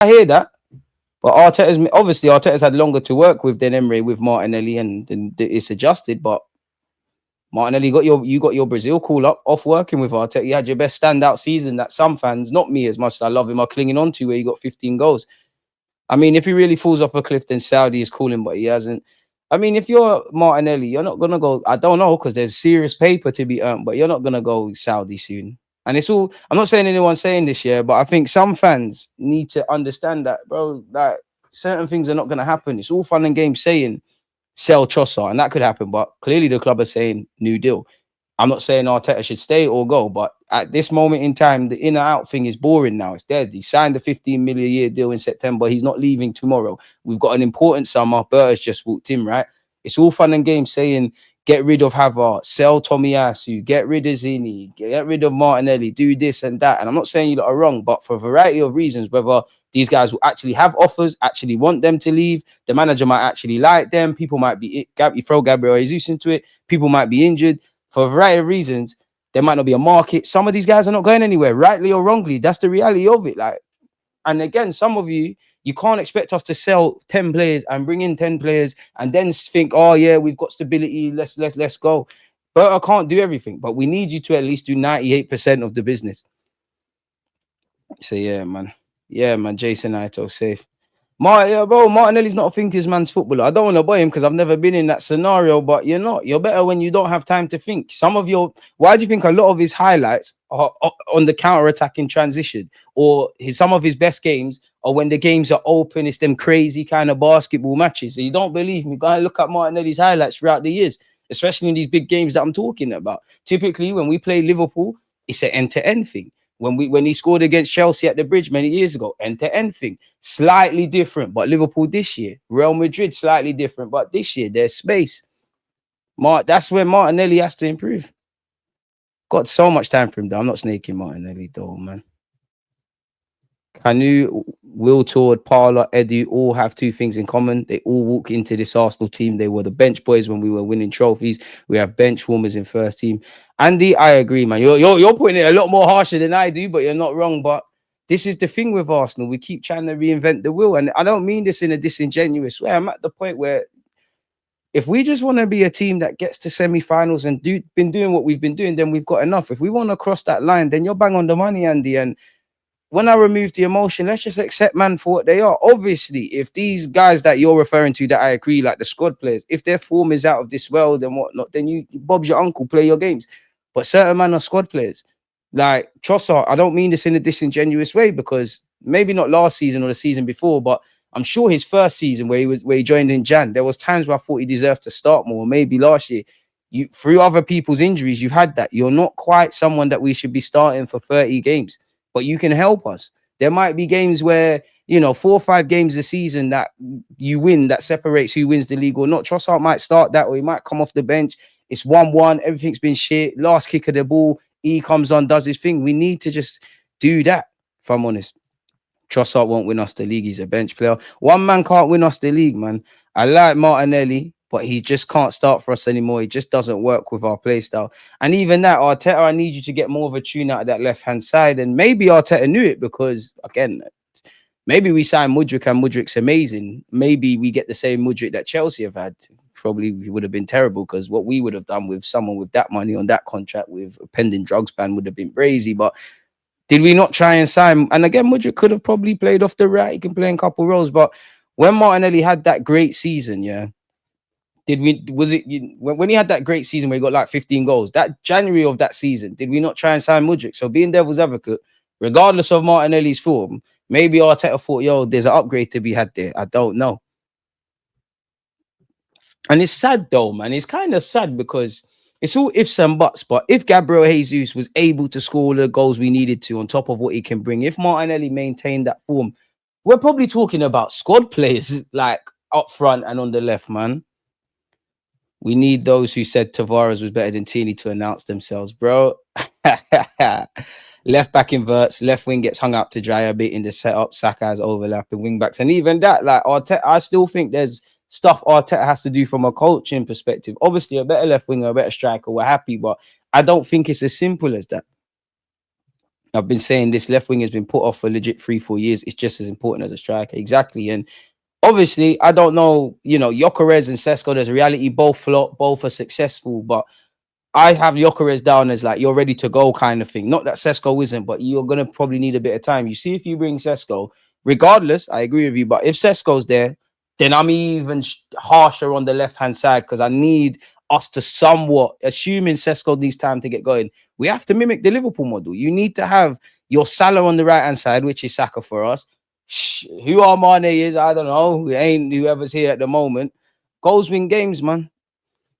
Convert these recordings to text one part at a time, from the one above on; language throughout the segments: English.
I hear that. But Arteta's had longer to work with than Emery with Martinelli, and it's adjusted. But Martinelli you got your Brazil call up off working with Arteta. You had your best standout season that some fans, not me as much as I love him, are clinging on to, where you got 15 goals. I mean, if he really falls off a cliff, then Saudi is calling, but he hasn't. I mean, if you're Martinelli, you're not gonna go. I don't know, because there's serious paper to be earned, but you're not gonna go Saudi soon. And it's all. I'm not saying anyone's saying this year, but I think some fans need to understand that, bro. Like, certain things are not gonna happen. It's all fun and games saying sell Trossard, and that could happen, but clearly the club are saying new deal. I'm not saying Arteta should stay or go, but at this moment in time, the in and out thing is boring now. It's dead. He signed a 15 million a year deal in September. He's not leaving tomorrow. We've got an important summer. Berta's just walked in, right? It's all fun and games saying get rid of Havertz, sell Tomiyasu, get rid of Zini, get rid of Martinelli, do this and that. And I'm not saying you lot are wrong, but for a variety of reasons, whether these guys will actually have offers, actually want them to leave, the manager might actually like them, people might be, you throw Gabriel Jesus into it, people might be injured. For a variety of reasons, there might not be a market. Some of these guys are not going anywhere, rightly or wrongly. That's the reality of it. Like, and again, some of you can't expect us to sell 10 players and bring in 10 players and then think, oh yeah, we've got stability. Let's go. But I can't do everything. But we need you to at least do 98% of the business. So yeah, man. Yeah, man. Jason Ito safe. Martinelli's not a thinker's man's footballer. I don't want to buy him because I've never been in that scenario, but you're not. You're better when you don't have time to think. Why do you think a lot of his highlights are on the counter-attacking transition, or some of his best games are when the games are open? It's them crazy kind of basketball matches. So you don't believe me? Go and look at Martinelli's highlights throughout the years, especially in these big games that I'm talking about. Typically, when we play Liverpool, it's an end-to-end thing. When he scored against Chelsea at the Bridge many years ago, end-to-end thing, slightly different. But Liverpool this year, Real Madrid slightly different. But this year, there's space. That's where Martinelli has to improve. Got so much time for him, though. I'm not snaking Martinelli, though, man. Kanu, Will Tord, Parler, Edu all have two things in common. They all walk into this Arsenal team. They were the bench boys when we were winning trophies. We have bench warmers in first team. Andy, I agree, man. You're putting it a lot more harsher than I do, but you're not wrong. But this is the thing with Arsenal. We keep trying to reinvent the wheel. And I don't mean this in a disingenuous way. I'm at the point where if we just want to be a team that gets to semi-finals and been doing what we've been doing, then we've got enough. If we want to cross that line, then you're bang on the money, Andy. And when I remove the emotion, let's just accept man for what they are. Obviously, if these guys that you're referring to, that I agree, like the squad players, if their form is out of this world and whatnot, then Bob's your uncle, play your games. But certain man are squad players. Like Trossard, I don't mean this in a disingenuous way, because maybe not last season or the season before, but I'm sure his first season where he joined in Jan, there was times where I thought he deserved to start more. Maybe last year, through other people's injuries, you've had that. You're not quite someone that we should be starting for 30 games. But you can help us. There might be games where, 4 or 5 games a season that you win, that separates who wins the league or not. Trossard might start that, or he might come off the bench. It's 1-1. Everything's been shit. Last kick of the ball. He comes on, does his thing. We need to just do that, if I'm honest. Trossard won't win us the league. He's a bench player. One man can't win us the league, man. I like Martinelli, but he just can't start for us anymore. He just doesn't work with our play style. And even that, Arteta, I need you to get more of a tune out of that left-hand side. And maybe Arteta knew it because, again, maybe we signed Mudryk and Mudryk's amazing. Maybe we get the same Mudryk that Chelsea have had. Probably would have been terrible, because what we would have done with someone with that money on that contract with a pending drugs ban would have been crazy. But did we not try and sign? And again, Mudryk could have probably played off the right. He can play in a couple roles. But when Martinelli had that great season, when he had that great season where he got like 15 goals, that January of that season, did we not try and sign Mudryk? So being devil's advocate, regardless of Martinelli's form, maybe Arteta thought, there's an upgrade to be had there. I don't know. And it's sad though, man. It's kind of sad because it's all ifs and buts. But if Gabriel Jesus was able to score all the goals we needed to on top of what he can bring, if Martinelli maintained that form, we're probably talking about squad players like up front and on the left, man. We need those who said Tavares was better than Tierney to announce themselves, bro. Left back inverts, left wing gets hung out to dry a bit in the setup. Saka has overlapping wing backs. And even that, like Arteta, I still think there's stuff Arteta has to do from a coaching perspective. Obviously, a better left winger, a better striker, we're happy, but I don't think it's as simple as that. I've been saying this left wing has been put off for legit 3-4 years. It's just as important as a striker. Exactly. And obviously, I don't know, Gyökeres and Šeško, there's a reality, both flop, both are successful, but I have Gyökeres down as like you're ready to go kind of thing. Not that Šeško isn't, but you're gonna probably need a bit of time. You see, if you bring Šeško, regardless, I agree with you. But if Šeško's there, then I'm even harsher on the left-hand side because I need us to somewhat, assuming Šeško needs time to get going, we have to mimic the Liverpool model. You need to have your Salah on the right-hand side, which is Saka for us. Who our Mane is, I don't know. It ain't whoever's here at the moment. Goals win games, man.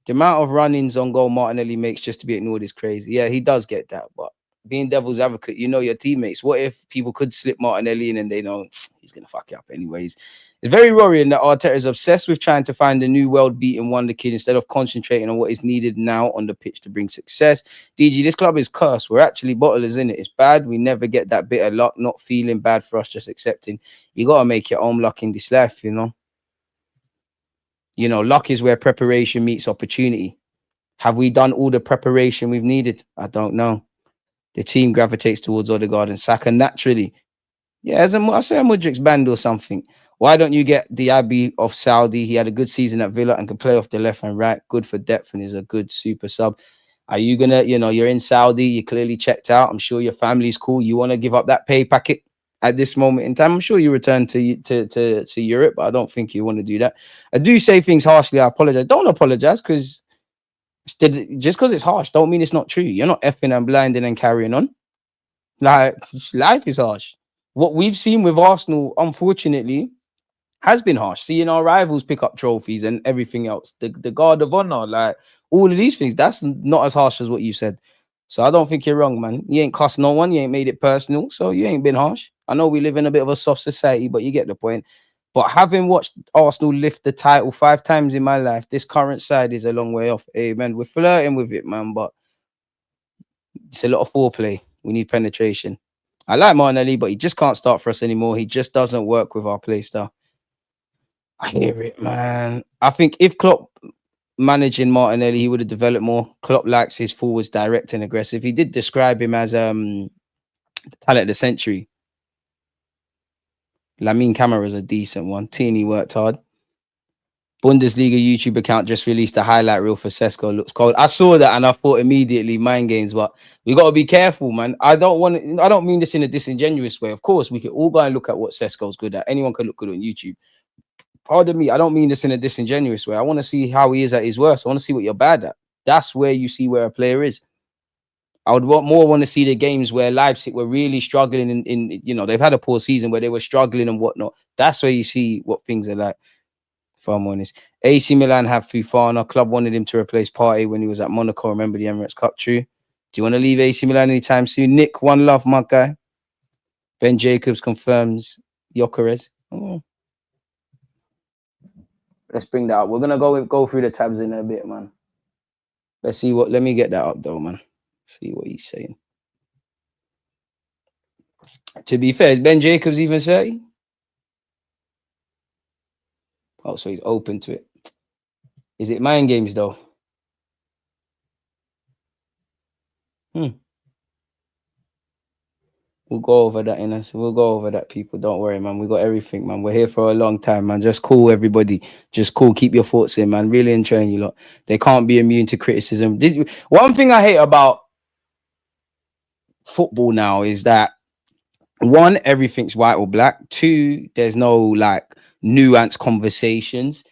The amount of run-ins on goal Martinelli makes just to be ignored is crazy. Yeah, he does get that, but being devil's advocate, your teammates. What if people could slip Martinelli in and they know he's going to fuck it up anyways? It's very worrying that Arteta is obsessed with trying to find a new world-beating wonder kid instead of concentrating on what is needed now on the pitch to bring success. DG, this club is cursed. We're actually bottlers, in it. It's bad. We never get that bit of luck, not feeling bad for us, just accepting. You got to make your own luck in this life, luck is where preparation meets opportunity. Have we done all the preparation we've needed? I don't know. The team gravitates towards Odegaard and Saka naturally. Yeah, I say a Mudrik's band or something. Why don't you get Diaby of Saudi? He had a good season at Villa and can play off the left and right. Good for depth and is a good super sub. Are you going to, you're in Saudi. You're clearly checked out. I'm sure your family's cool. You want to give up that pay packet at this moment in time? I'm sure you return to Europe, but I don't think you want to do that. I do say things harshly. I apologize. Don't apologize because just because it's harsh don't mean it's not true. You're not effing and blinding and carrying on. Like, life is harsh. What we've seen with Arsenal, unfortunately, has been harsh. Seeing our rivals pick up trophies and everything else, the guard of honor, like all of these things, that's not as harsh as what you said. So I don't think you're wrong, man. You ain't cussed no one. You ain't made it personal. So you ain't been harsh. I know we live in a bit of a soft society, but you get the point. But having watched Arsenal lift the title 5 times in my life, this current side is a long way off. Hey, man, we're flirting with it, man, but it's a lot of foreplay. We need penetration. I like Martinelli, but he just can't start for us anymore. He just doesn't work with our play style. I hear it, man. I think if Klopp managing Martinelli, he would have developed more. Klopp likes his forwards direct and aggressive. He did describe him as the talent of the century. Lamine Camara's a decent one. Tierney worked hard. Bundesliga YouTube account just released a highlight reel for Šeško. Looks cold. I saw that and I thought immediately mind games, but we got to be careful, man. I don't mean this in a disingenuous way. Of course, we can all go and look at what Šeško's good at. Anyone can look good on YouTube. Pardon me, I don't mean this in a disingenuous way. I want to see how he is at his worst. I want to see what you're bad at. That's where you see where a player is. I would more want to see the games where Leipzig were really struggling in they've had a poor season where they were struggling and whatnot. That's where you see what things are like. If I'm honest, AC Milan have Fofana. Club wanted him to replace Partey when he was at Monaco. Remember the Emirates Cup? True. Do you want to leave AC Milan anytime soon? Nick, one love, my guy. Ben Jacobs confirms Gyökeres. Oh. Let's bring that up. We're gonna go through the tabs in a bit, man. Let's see what. Let me get that up though, man. See what he's saying. To be fair, is Ben Jacobs even 30? Oh, so he's open to it. Is it mind games though? We'll go over that in us. We'll go over that, people. Don't worry, man. We got everything, man. We're here for a long time, man. Just cool, everybody. Just cool. Keep your thoughts in, man. Really enjoying you lot. They can't be immune to criticism. One thing I hate about football now is that 1, everything's white or black. 2, there's no like nuanced conversations.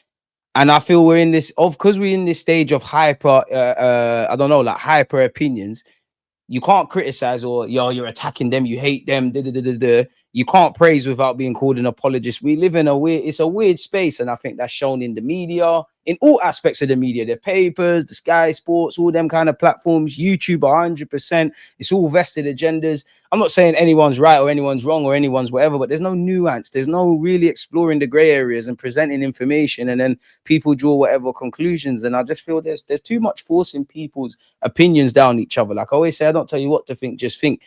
And I feel we're in this because we're in this stage of hyper, hyper opinions. You can't criticize or you're attacking them. You hate them. You can't praise without being called an apologist. We live in it's a weird space. And I think that's shown in the media, in all aspects of the media, the papers, the Sky Sports, all them kind of platforms, YouTube, 100%. It's all vested agendas. I'm not saying anyone's right or anyone's wrong or anyone's whatever, but there's no nuance. There's no really exploring the gray areas and presenting information. And then people draw whatever conclusions. And I just feel there's too much forcing people's opinions down each other. Like I always say, I don't tell you what to think, just think.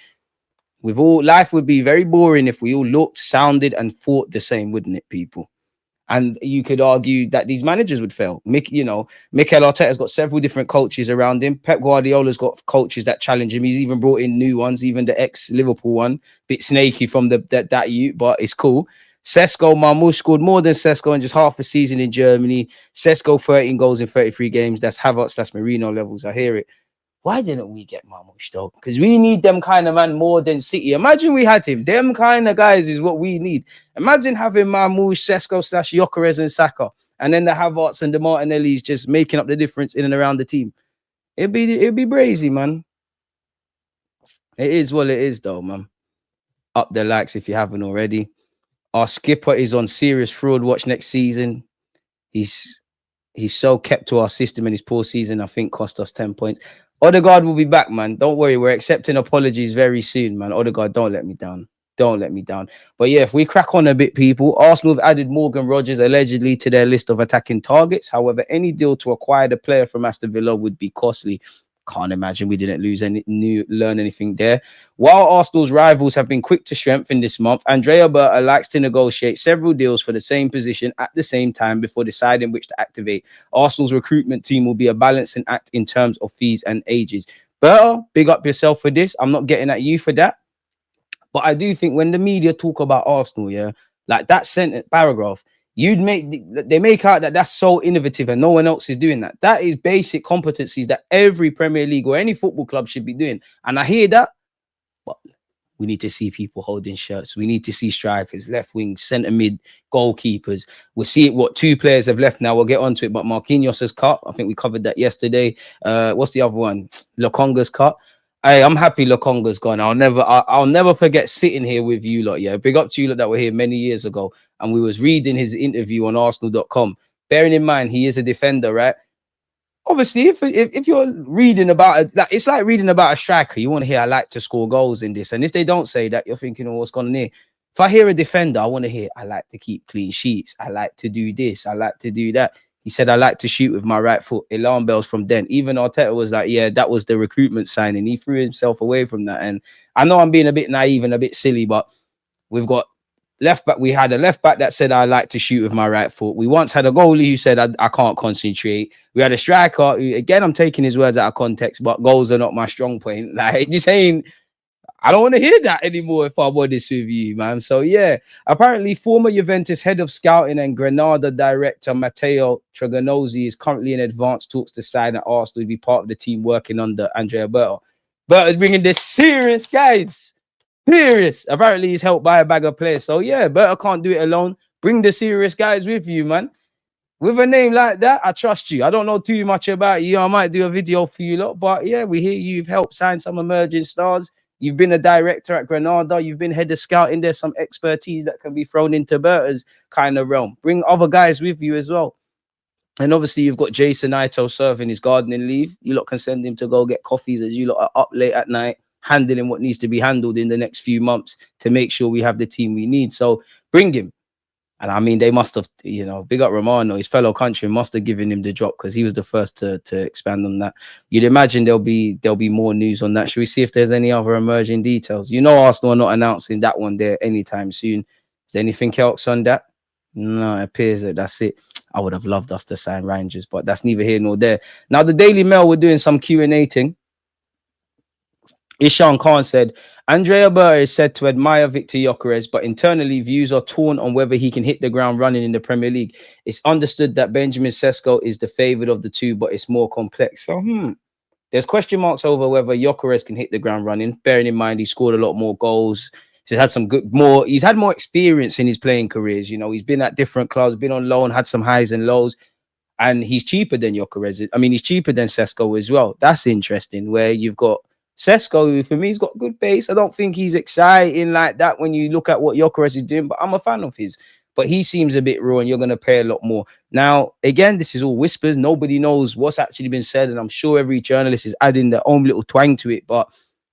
Life would be very boring if we all looked, sounded, and thought the same, wouldn't it, people? And you could argue that these managers would fail. Mikel Arteta's got several different coaches around him. Pep Guardiola's got coaches that challenge him. He's even brought in new ones, even the ex-Liverpool one. Bit snaky from that youth, but it's cool. Šeško, Marmoush scored more than Šeško in just half a season in Germany. Šeško, 13 goals in 33 games. That's Havertz, that's Marino levels. I hear it. Why didn't we get Marmoush though? Because we need them kind of man more than City. Imagine we had him. Them kind of guys is what we need. Imagine having Marmoush, Šeško / Gyökeres and Saka, and then the Havertz and the Martinellis just making up the difference in and around the team. It'd be crazy, man. It is what it is, though, man. Up the likes if you haven't already. Our skipper is on serious fraud watch next season. He's so kept to our system, and his poor season, I think, cost us 10 points. Odegaard will be back, man. Don't worry. We're accepting apologies very soon, man. Odegaard, don't let me down. Don't let me down. But yeah, if we crack on a bit, people, Arsenal have added Morgan Rogers allegedly to their list of attacking targets. However, any deal to acquire the player from Aston Villa would be costly. Can't imagine we didn't learn anything there. While Arsenal's rivals have been quick to strengthen this month, Andrea Berta likes to negotiate several deals for the same position at the same time before deciding which to activate. Arsenal's recruitment team will be a balancing act in terms of fees and ages. Berta, big up yourself for this. I'm not getting at you for that. But I do think when the media talk about Arsenal, yeah, like that sentence paragraph, they make out that that's so innovative and no one else is doing that. That is basic competencies that every Premier League or any football club should be doing. And I hear that, but we need to see people holding shirts. We need to see strikers, left wing, centre mid, goalkeepers. We'll see it. What 2 players have left now. We'll get onto it. But Marquinhos has cut. I think we covered that yesterday. What's the other one? Lokonga's cut. Hey, I'm happy Lokonga's gone. I'll never forget sitting here with you lot. Yeah, big up to you lot that were here many years ago, and we was reading his interview on Arsenal.com. Bearing in mind he is a defender, right? Obviously, if you're reading about it, it's like reading about a striker. You want to hear I like to score goals in this, and if they don't say that, you're thinking, oh, what's going on here? If I hear a defender, I want to hear I like to keep clean sheets. I like to do this. I like to do that. He said, I like to shoot with my right foot. Alarm bells from then. Even Arteta was like, yeah, that was the recruitment signing. He threw himself away from that. And I know I'm being a bit naive and a bit silly, but we've got left back. We had a left back that said, I like to shoot with my right foot. We once had a goalie who said, I can't concentrate. We had a striker who, again, I'm taking his words out of context, but goals are not my strong point. Like, it just ain't. I don't want to hear that anymore, if I'm honest with you, man. So, yeah, apparently former Juventus head of scouting and Granada director Matteo Tregonozzi is currently in advanced talks to sign at Arsenal to be part of the team working under Andrea Berta. Berta's bringing this serious, guys. Serious. Apparently, he's helped by a bag of players. So, yeah, Berta can't do it alone. Bring the serious guys with you, man. With a name like that, I trust you. I don't know too much about you. I might do a video for you lot. But, yeah, we hear you've helped sign some emerging stars. You've been a director at Granada. You've been head of scouting. There's some expertise that can be thrown into Berta's kind of realm. Bring other guys with you as well. And obviously, you've got Jason Ito serving his gardening leave. You lot can send him to go get coffees as you lot are up late at night, handling what needs to be handled in the next few months to make sure we have the team we need. So bring him. And I mean, they must have, big up Romano, his fellow countryman, must have given him the drop because he was the first to expand on that. You'd imagine there'll be more news on that. Should we see if there's any other emerging details? Arsenal are not announcing that one there anytime soon. Is there anything else on that? No, it appears that that's it. I would have loved us to sign Rangers, but that's neither here nor there. Now, the Daily Mail were doing some Q&A thing. Ishan Khan said, Andrea Berta is said to admire Victor Gyökeres, but internally views are torn on whether he can hit the ground running in the Premier League. It's understood that Benjamin Šeško is the favoured of the two, but it's more complex. So, there's question marks over whether Gyökeres can hit the ground running, bearing in mind he scored a lot more goals. He's had he's had more experience in his playing careers. He's been at different clubs, been on loan, had some highs and lows, and he's cheaper than Gyökeres. I mean, he's cheaper than Šeško as well. That's interesting, where you've got Šeško, who for me, he's got good pace. I don't think he's exciting like that when you look at what Gyökeres is doing, but I'm a fan of his. But he seems a bit raw, and you're going to pay a lot more. Now, again, this is all whispers. Nobody knows what's actually been said, and I'm sure every journalist is adding their own little twang to it, but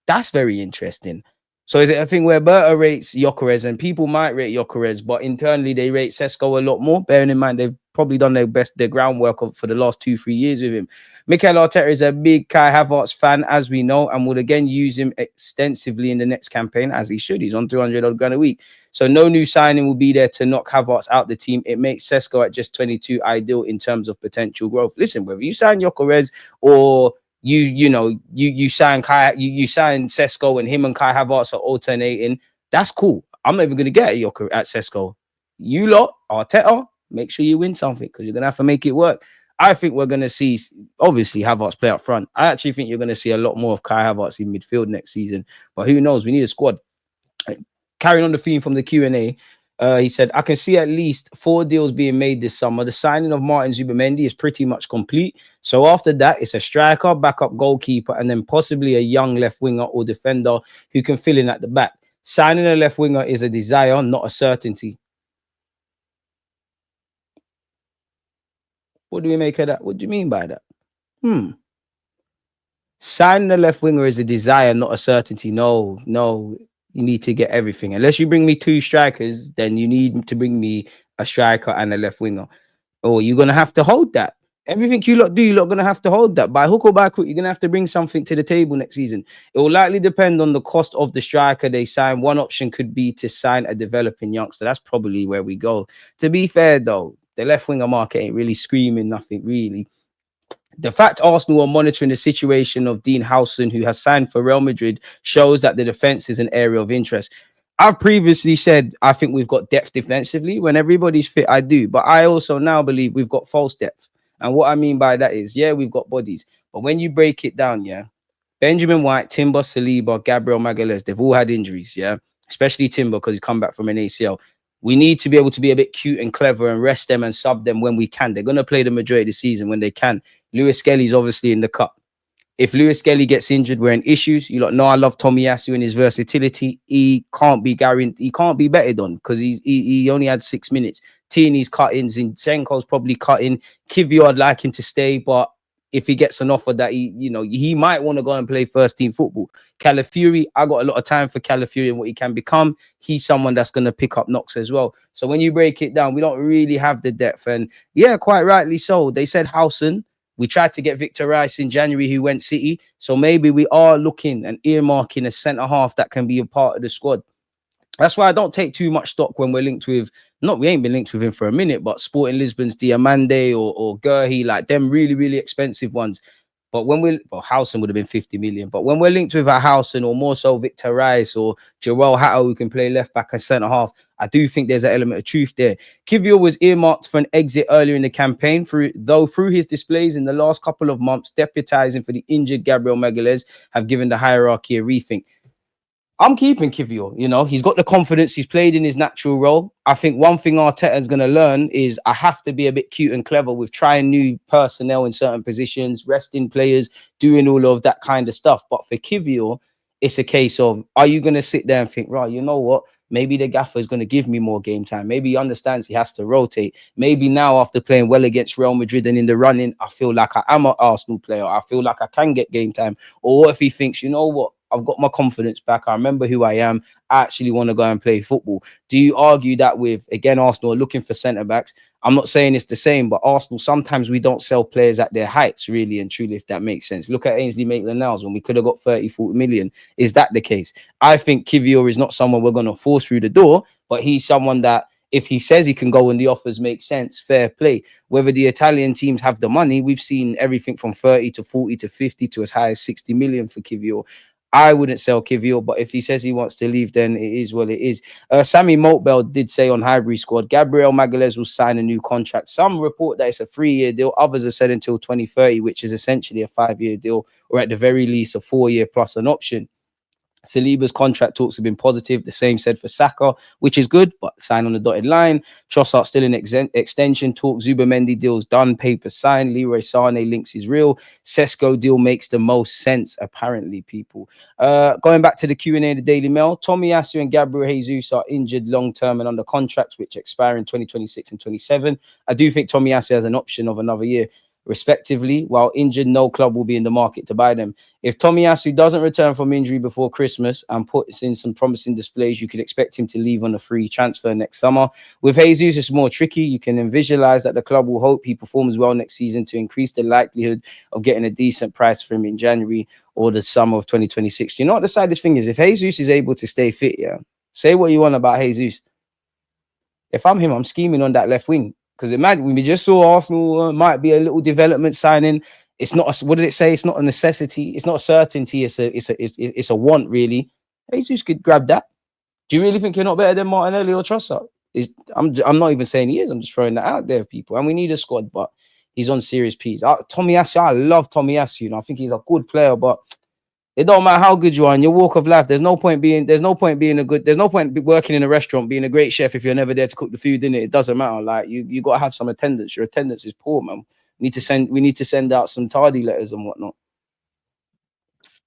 that's very interesting. So is it a thing where Berta rates Gyökeres, and people might rate Gyökeres, but internally they rate Šeško a lot more, bearing in mind they've probably done their groundwork for the last 2-3 years with him. Mikel Arteta is a big Kai Havertz fan, as we know, and will again use him extensively in the next campaign, as he should. He's on 300 odd grand a week. So no new signing will be there to knock Havertz out the team. It makes Šeško at just 22 ideal in terms of potential growth. Listen, whether you sign Gyökeres or you sign you sign Šeško and him and Kai Havertz are alternating, that's cool. I'm not even going to get at Šeško. You lot, Arteta, make sure you win something because you're going to have to make it work. I think we're going to see, obviously, Havertz play up front. I actually think you're going to see a lot more of Kai Havertz in midfield next season. But who knows? We need a squad. Carrying on the theme from the Q&A, he said, I can see at least 4 deals being made this summer. The signing of Martin Zubimendi is pretty much complete. So after that, it's a striker, backup goalkeeper, and then possibly a young left winger or defender who can fill in at the back. Signing a left winger is a desire, not a certainty. What do we make of that? What do you mean by that? Signing a left winger is a desire, not a certainty. No. You need to get everything. Unless you bring me 2 strikers, then you need to bring me a striker and a left winger. Or you're going to have to hold that. Everything you lot do, you're going to have to hold that. By hook or by crook, you're going to have to bring something to the table next season. It will likely depend on the cost of the striker they sign. One option could be to sign a developing youngster. That's probably where we go. To be fair, though, the left winger market ain't really screaming nothing, really. The fact Arsenal are monitoring the situation of Dean Howson, who has signed for Real Madrid, shows that the defense is an area of interest. I've previously said I think we've got depth defensively. When everybody's fit, I do. But I also now believe we've got false depth. And what I mean by that is, yeah, we've got bodies. But when you break it down, yeah, Benjamin White, Timber, Saliba, Gabriel Magalhaes, they've all had injuries, yeah, especially Timber because he's come back from an ACL. We need to be able to be a bit cute and clever and rest them and sub them when we can. They're going to play the majority of the season when they can. Lewis Skelly's obviously in the cup. If Lewis Skelly gets injured, we're in issues. You lot know I love Tomiyasu and his versatility. He can't be guaranteed. He can't be betted on because he only had 6 minutes. Tierney's cutting. Zinchenko's probably cutting. Kivior, I'd like him to stay, but if he gets an offer that he might want to go and play first team football. Calafiori, I got a lot of time for Calafiori and what he can become. He's someone that's going to pick up knocks as well. So when you break it down, we don't really have the depth. And yeah, quite rightly so. They said Howson. We tried to get Victor Rice in January, who went City. So maybe we are looking and earmarking a centre-half that can be a part of the squad. That's why I don't take too much stock when we're linked with, we ain't been linked with him for a minute, but Sporting Lisbon's Diamande or Gurhi, like them really, really expensive ones. But when Howson would have been 50 million. But when we're linked with a Howson or more so Victor Rice or Joel Hatto, who can play left back and centre half, I do think there's an element of truth there. Kivior was earmarked for an exit earlier in the campaign, through his displays in the last couple of months, deputising for the injured Gabriel Magalhaes, have given the hierarchy a rethink. I'm keeping Kivior. He's got the confidence. He's played in his natural role. I think one thing Arteta's going to learn is I have to be a bit cute and clever with trying new personnel in certain positions, resting players, doing all of that kind of stuff. But for Kivior, it's a case of, are you going to sit there and think, right, you know what? Maybe the gaffer is going to give me more game time. Maybe he understands he has to rotate. Maybe now after playing well against Real Madrid and in the running, I feel like I am an Arsenal player. I feel like I can get game time. Or what if he thinks, you know what? I've got my confidence back. I remember who I am. I actually want to go and play football. Do you argue that with, again, Arsenal are looking for centre-backs? I'm not saying it's the same, but Arsenal, sometimes we don't sell players at their heights, really and truly, if that makes sense. Look at Ainsley Maitland-Niles when we could have got 30, 40 million. Is that the case? I think Kivior is not someone we're going to force through the door, but he's someone that if he says he can go and the offers make sense, fair play. Whether the Italian teams have the money, we've seen everything from 30 to 40 to 50 to as high as 60 million for Kivior. I wouldn't sell Kivior, but if he says he wants to leave, then it is what it is. Sammy Moltbell did say on Highbury Squad, Gabriel Magalhaes will sign a new contract. Some report that it's a 3-year deal. Others have said until 2030, which is essentially a 5-year deal, or at the very least a 4-year plus an option. Saliba's contract talks have been positive. The same said for Saka, which is good, but sign on the dotted line. Trossard still in extension talk. Zubimendi deal's done. Paper signed. Leroy Sané links is real. Šeško deal makes the most sense, apparently, people. Going back to the Q&A of the Daily Mail, Tomiyasu and Gabriel Jesus are injured long-term and under contracts, which expire in 2026 and 27. I do think Tomiyasu has an option of another year, respectively. While injured, no club will be in the market to buy them. If Tomiyasu doesn't return from injury before Christmas and puts in some promising displays, you could expect him to leave on a free transfer next summer. With Jesus, it's more tricky. You can then visualize that the club will hope he performs well next season to increase the likelihood of getting a decent price for him in January or the summer of 2026. You know what the saddest thing is? If Jesus is able to stay fit, yeah, Say what you want about Jesus. If I'm him, I'm scheming on that left wing. Because imagine, we just saw Arsenal might be a little development signing. It's not a, what did it say? It's not a necessity. It's not a certainty. It's a want, really. Jesus could grab that. Do you really think you're not better than Martinelli or Trossard? I'm not even saying he is. I'm just throwing that out there, people. And we need a squad, but he's on serious P's. Tomiyasu, I love Tomiyasu. You know, I think he's a good player, but it don't matter how good you are in your walk of life. There's no point working in a restaurant, being a great chef if you're never there to cook the food, innit? It doesn't matter. Like you got to have some attendance. Your attendance is poor, man. We need to send out some tardy letters and whatnot.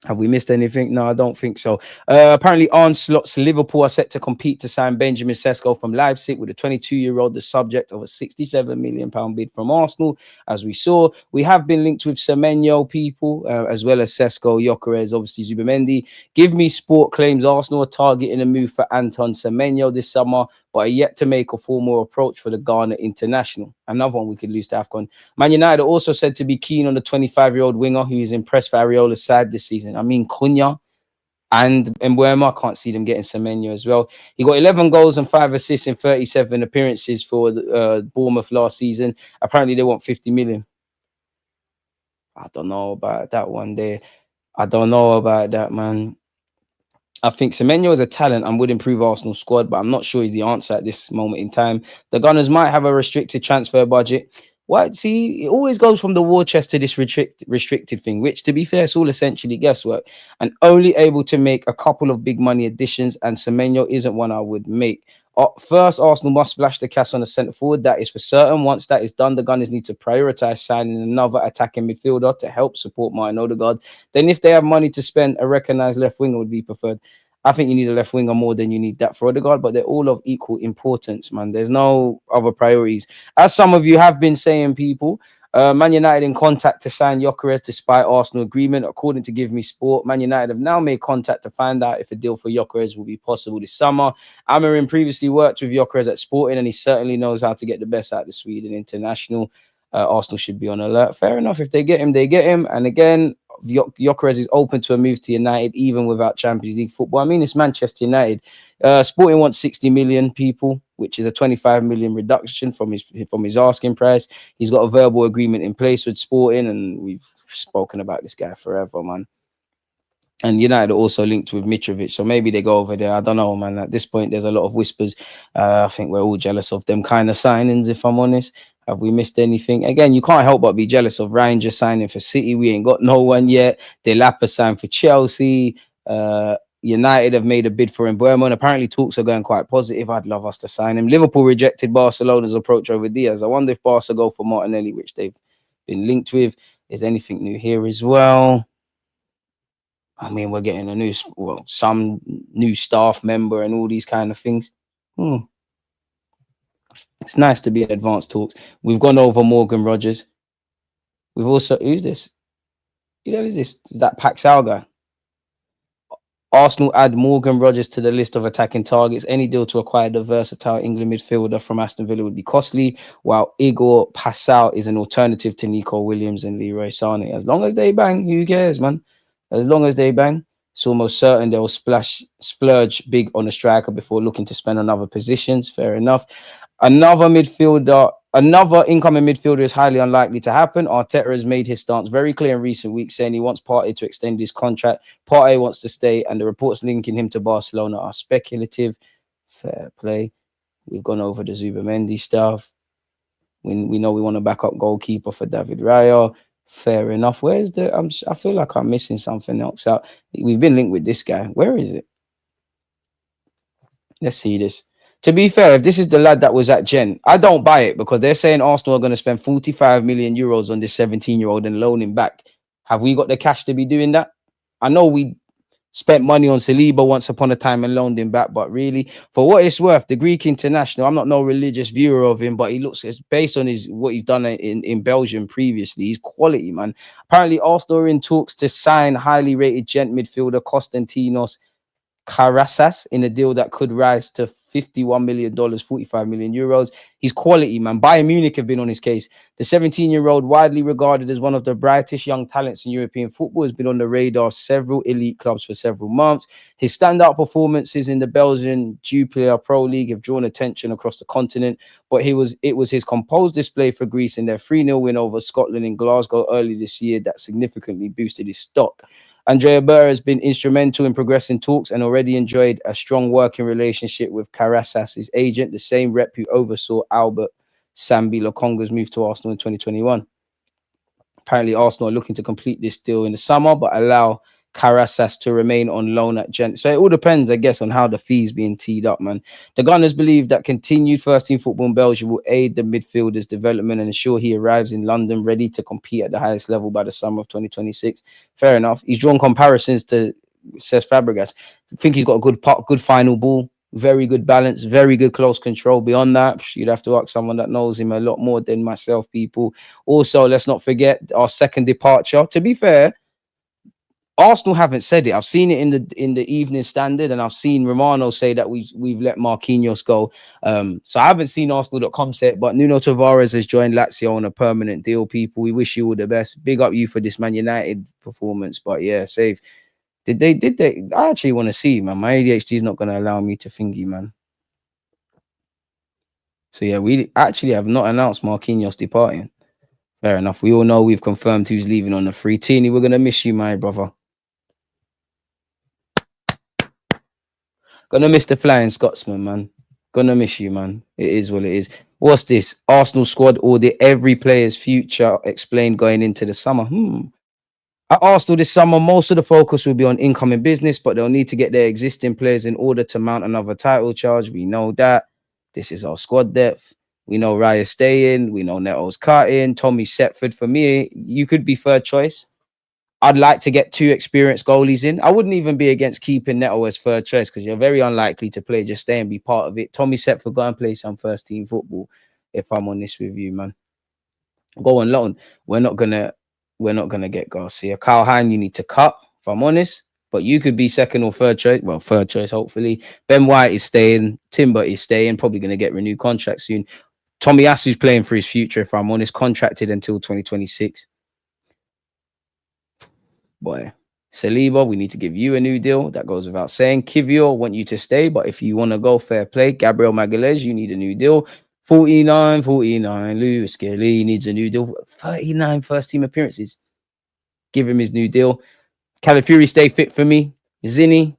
Have we missed anything? No, I don't think so. Apparently, Onslaught's Liverpool are set to compete to sign Benjamin Sesko from Leipzig, with a 22-year-old the subject of a £67 million bid from Arsenal. As we saw, we have been linked with Semenyo, people, as well as Sesko, Gyökeres, obviously Zubimendi. Give Me Sport claims Arsenal are targeting a move for Anton Semenyo this summer, but are yet to make a formal approach for the Ghana international. Another one we could lose to AFCON. Man United are also said to be keen on the 25-year-old winger who is impressed for Areola's side this season. I mean, Cunha and Mbuema, I can't see them getting Semenyo as well. He got 11 goals and 5 assists in 37 appearances for Bournemouth last season. Apparently, they want 50 million. I don't know about that one there. I don't know about that, man. I think Semenyo is a talent and would improve Arsenal's squad, but I'm not sure he's the answer at this moment in time. The Gunners might have a restricted transfer budget. What? See, it always goes from the war chest to this restricted thing, which, to be fair, is all essentially guesswork, and only able to make a couple of big money additions, and Semenyo isn't one I would make. First, Arsenal must splash the cash on the centre forward. That is for certain. Once that is done, the Gunners need to prioritise signing another attacking midfielder to help support Martin Odegaard. Then, if they have money to spend, a recognised left winger would be preferred. I think you need a left winger more than you need that for Odegaard, but they're all of equal importance, man. There's no other priorities. As some of you have been saying, people, Man United in contact to sign Gyökeres despite Arsenal agreement. According to Give Me Sport, Man United have now made contact to find out if a deal for Gyökeres will be possible this summer. Amorim previously worked with Gyökeres at Sporting, and he certainly knows how to get the best out of the Sweden international. Arsenal should be on alert. Fair enough. If they get him, they get him. And again, Gyökeres is open to a move to United even without Champions League football. I mean, it's Manchester United. Sporting wants 60 million, people, which is a 25 million reduction from his asking price. He's got a verbal agreement in place with Sporting, and we've spoken about this guy forever, man. And United are also linked with Mitrovic, so maybe they go over there. I don't know, man. At this point, there's a lot of whispers. I think we're all jealous of them kind of signings, if I'm honest. Have we missed anything? Again, you can't help but be jealous of Rangers signing for City. We ain't got no one yet. Delapa signed for Chelsea. United have made a bid for Mbuema, and apparently talks are going quite positive. I'd love us to sign him. Liverpool rejected Barcelona's approach over Diaz. I wonder if Barca go for Martinelli, which they've been linked with. Is anything new here as well? I mean, we're getting some new staff member and all these kind of things. It's nice to be in advanced talks. We've gone over Morgan Rogers. We've also, who's this? Who the hell is this? Is that Paxal guy? Arsenal add Morgan Rogers to the list of attacking targets. Any deal to acquire the versatile England midfielder from Aston Villa would be costly, while Igor Paxal is an alternative to Nico Williams and Leroy Sané. As long as they bang, who cares, man? As long as they bang, it's almost certain they'll splurge big on a striker before looking to spend on other positions. Fair enough. Another incoming midfielder is highly unlikely to happen. Arteta has made his stance very clear in recent weeks, saying he wants Partey to extend his contract. Partey wants to stay, and the reports linking him to Barcelona are speculative. Fair play. We've gone over the Zubimendi stuff. We know we want a backup goalkeeper for David Raya. Fair enough. Where's the? I feel like I'm missing something else out. We've been linked with this guy. Where is it? Let's see this. To be fair, if this is the lad that was at Gen, I don't buy it, because they're saying Arsenal are going to spend 45 million euros on this 17-year-old and loan him back. Have we got the cash to be doing that? I know we spent money on Saliba once upon a time and loaned him back, but really, for what it's worth, the Greek international, I'm not no religious viewer of him, but he looks, it's based on what he's done in Belgium previously. He's quality, man. Apparently, Arsenal are in talks to sign highly rated Gent midfielder Konstantinos Carasas in a deal that could rise to $51 million, 45 million euros. He's quality, man. Bayern Munich have been on his case. The 17-year-old, widely regarded as one of the brightest young talents in European football, has been on the radar of several elite clubs for several months. His standout performances in the Belgian Jupiler Pro League have drawn attention across the continent, but it was his composed display for Greece in their 3-0 win over Scotland in Glasgow early this year that significantly boosted his stock. Andrea Burr has been instrumental in progressing talks and already enjoyed a strong working relationship with Carasas' agent, the same rep who oversaw Albert Sambi Lokonga's move to Arsenal in 2021. Apparently, Arsenal are looking to complete this deal in the summer, but allow Carasas to remain on loan at Gent. So it all depends, I guess, on how the fees being teed up, man. The Gunners believe that continued first-team football in Belgium will aid the midfielder's development and ensure he arrives in London ready to compete at the highest level by the summer of 2026. Fair enough. He's drawn comparisons to Cesc Fabregas. I think he's got a good final ball, very good balance, very good close control. Beyond that, you'd have to ask someone that knows him a lot more than myself, people. Also, let's not forget our second departure. To be fair, Arsenal haven't said it. I've seen it in the Evening Standard, and I've seen Romano say that we've let Marquinhos go. So I haven't seen Arsenal.com say it, but Nuno Tavares has joined Lazio on a permanent deal. People, we wish you all the best. Big up you for this Man United performance. But yeah, safe. Did they? I actually want to see, man. My ADHD is not going to allow me to thingy, man. So yeah, we actually have not announced Marquinhos departing. Fair enough. We all know we've confirmed who's leaving on the free. Teeny, we're going to miss you, my brother. Gonna miss the Flying Scotsman, man. Gonna miss you, man. It is what it is. What's this? Arsenal squad audit. Every player's future explained going into the summer. At Arsenal this summer, most of the focus will be on incoming business, but they'll need to get their existing players in order to mount another title charge. We know that. This is our squad depth. We know Raya's staying. We know Neto's cutting. Tommy Setford, for me, you could be third choice. I'd like to get 2 experienced goalies in. I wouldn't even be against keeping Neto as third choice because you're very unlikely to play. Just stay and be part of it. Tommy Setford, go and play some first team football. If I'm honest with you, man, go on loan. We're not gonna get Garcia. Kyle Hine, you need to cut. If I'm honest, but you could be second or third choice. Well, third choice, hopefully. Ben White is staying. Timber is staying. Probably gonna get renewed contract soon. Tommy Asu's playing for his future. If I'm honest, contracted until 2026. Boy, Saliba, we need to give you a new deal. That goes without saying. Kivior, want you to stay, but if you want to go, fair play. Gabriel Magalhaes, you need a new deal. 49. Lewis Kelly needs a new deal. 39 first-team appearances. Give him his new deal. Calafiori, stay fit for me. Zinni,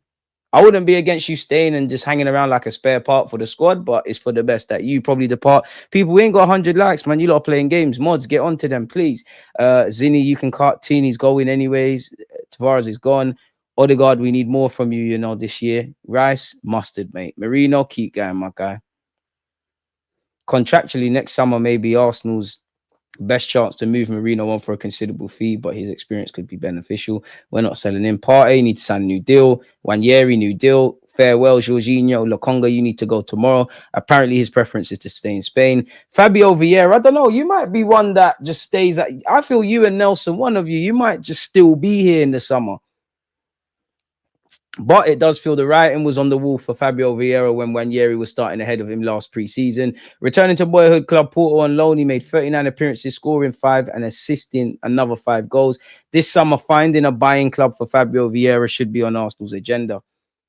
I wouldn't be against you staying and just hanging around like a spare part for the squad, but it's for the best that you probably depart. People, we ain't got 100 likes, man. You lot are playing games. Mods, get onto them, please. Zinni, you can cut. Tini's going anyways. Tavares is gone. Odegaard, we need more from you, this year. Rice, mustard, mate. Marino, keep going, my guy. Contractually, next summer, maybe Arsenal's best chance to move Marino on for a considerable fee, but his experience could be beneficial. We're not selling him. Partey, need to sign a new deal. Wanyeri, new deal. Farewell, Jorginho. Lokonga, you need to go tomorrow. Apparently, his preference is to stay in Spain. Fabio Vieira, I don't know. You might be one that just stays at... I feel you and Nelson, one of you might just still be here in the summer. But it does feel the writing was on the wall for Fabio Vieira when Wanyeri was starting ahead of him last pre-season. Returning to boyhood club Porto on loan, he made 39 appearances, scoring 5 and assisting another 5 goals. This summer, finding a buying club for Fabio Vieira should be on Arsenal's agenda.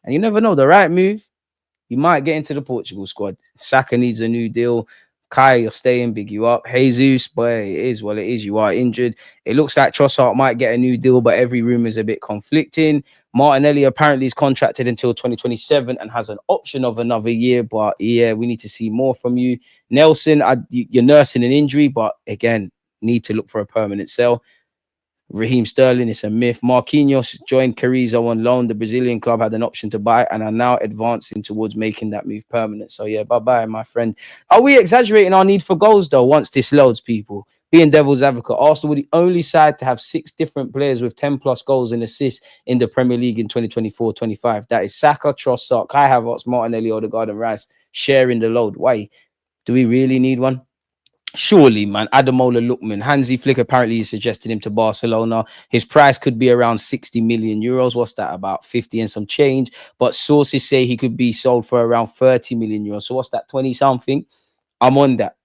And you never know, the right move, you might get into the Portugal squad. Saka needs a new deal. Kai, you're staying, big you up. Jesus, boy, it is what it is. You are injured. It looks like Trossard might get a new deal, but every rumor is a bit conflicting. Martinelli apparently is contracted until 2027 and has an option of another year. But yeah, we need to see more from you. Nelson, you're nursing an injury, but again, need to look for a permanent sell. Raheem Sterling, it's a myth. Marquinhos joined Carrizo on loan. The Brazilian club had an option to buy and are now advancing towards making that move permanent. So yeah, bye-bye, my friend. Are we exaggerating our need for goals, though, once this loads, people? Being devil's advocate, Arsenal were the only side to have 6 different players with 10-plus goals and assists in the Premier League in 2024-25. That is Saka, Trossard, Kai Havertz, Martinelli, Odegaard, and Rice sharing the load. Why? Do we really need one? Surely, man. Ademola Lookman. Hansi Flick apparently is suggesting him to Barcelona. His price could be around 60 million euros. What's that? About 50 and some change. But sources say he could be sold for around 30 million euros. So what's that? 20 something? I'm on that.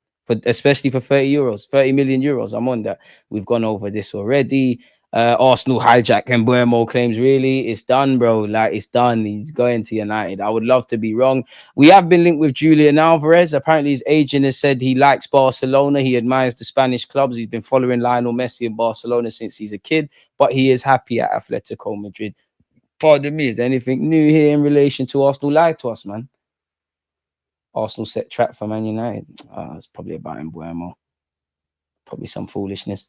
Especially for 30 euros, 30 million euros. I'm on that. We've gone over this already. Arsenal hijack and Buemo claims, really, it's done, bro. Like, it's done. He's going to United. I would love to be wrong. We have been linked with Julian Alvarez. Apparently, his agent has said he likes Barcelona. He admires the Spanish clubs. He's been following Lionel Messi in Barcelona since he's a kid, but he is happy at Atletico Madrid. Pardon me, is there anything new here in relation to Arsenal? Lie to us, man. Arsenal set trap for Man United. It's probably about Mbuemo. Probably some foolishness.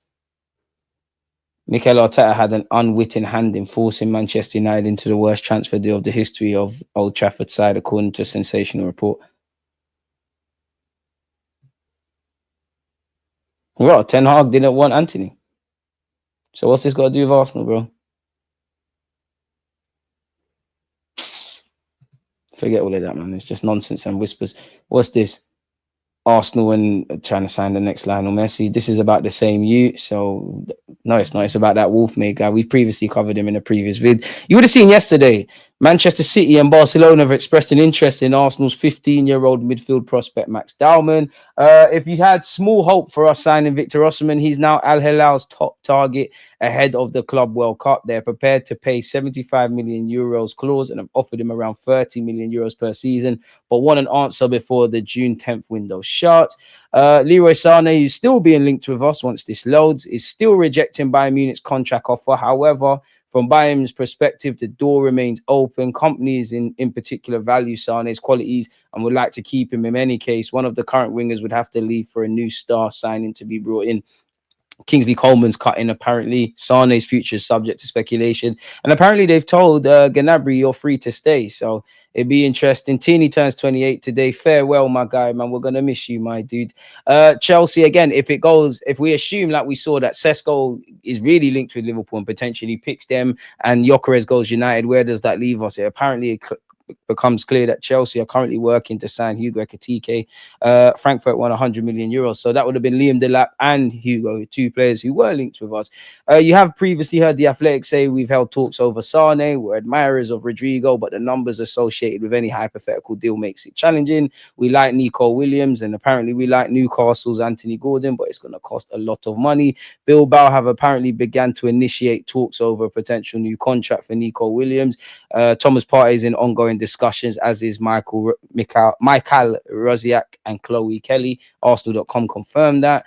Mikel Arteta had an unwitting hand in forcing Manchester United into the worst transfer deal of the history of Old Trafford side, according to a sensational report. Well, Ten Hag didn't want Anthony. So what's this got to do with Arsenal, bro? Forget all of that, man. It's just nonsense and whispers. What's this? Arsenal and trying to sign the next Lionel Messi. This is about the same you. So no, it's not. It's about that Wolfmate guy. We've previously covered him in a previous vid. You would have seen yesterday, Manchester City and Barcelona have expressed an interest in Arsenal's 15-year-old midfield prospect Max Dowman. If you had small hope for us signing Victor Osimhen, he's now Al Hilal's top target ahead of the Club World Cup. They're prepared to pay 75 million euros clause and have offered him around 30 million euros per season, but want an answer before the June 10th window shut. Leroy Sané, who's still being linked with us once this loads, is still rejecting Bayern Munich's contract offer. However, from Bayern's perspective, the door remains open. Companies in particular value Sané's qualities and would like to keep him in any case. One of the current wingers would have to leave for a new star signing to be brought in. Kingsley Coleman's cutting, apparently. Sané's future is subject to speculation. And apparently they've told Gnabry, you're free to stay. So it'd be interesting. Tini turns 28 today. Farewell, my guy, man. We're going to miss you, my dude. Chelsea, again, if we assume like we saw that Šeško is really linked with Liverpool and potentially picks them and Gyökeres goes United, where does that leave us? It apparently becomes clear that Chelsea are currently working to sign Hugo Ekitike. Frankfurt won 100 million euros. So that would have been Liam Delap and Hugo, two players who were linked with us. You have previously heard the Athletic say we've held talks over Sané. We're admirers of Rodrigo, but the numbers associated with any hypothetical deal makes it challenging. We like Nico Williams, and apparently we like Newcastle's Anthony Gordon, but it's going to cost a lot of money. Bilbao have apparently begun to initiate talks over a potential new contract for Nico Williams. Thomas Partey is in ongoing discussions, as is Michael Rosiak and Chloe Kelly. Arsenal.com confirmed that.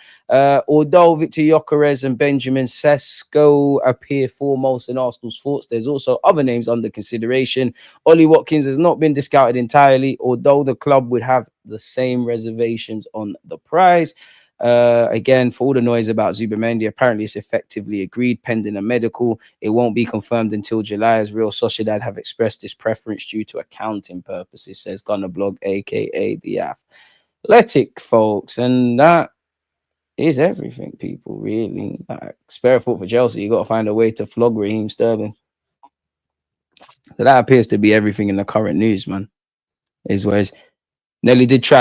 Although Victor Gyökeres and Benjamin Šeško appear foremost in Arsenal's thoughts, there's also other names under consideration. Ollie Watkins has not been discounted entirely, although the club would have the same reservations on the price. Again, for all the noise about Zubimendi, apparently it's effectively agreed pending a medical. It won't be confirmed until July, as Real Sociedad have expressed this preference due to accounting purposes, says Gunner Blog, aka the Athletic, folks. And that is everything, people, really. Spare a thought for Chelsea. You got to find a way to flog Raheem Sterling. So that appears to be everything in the current news, man. Is where Nelly did try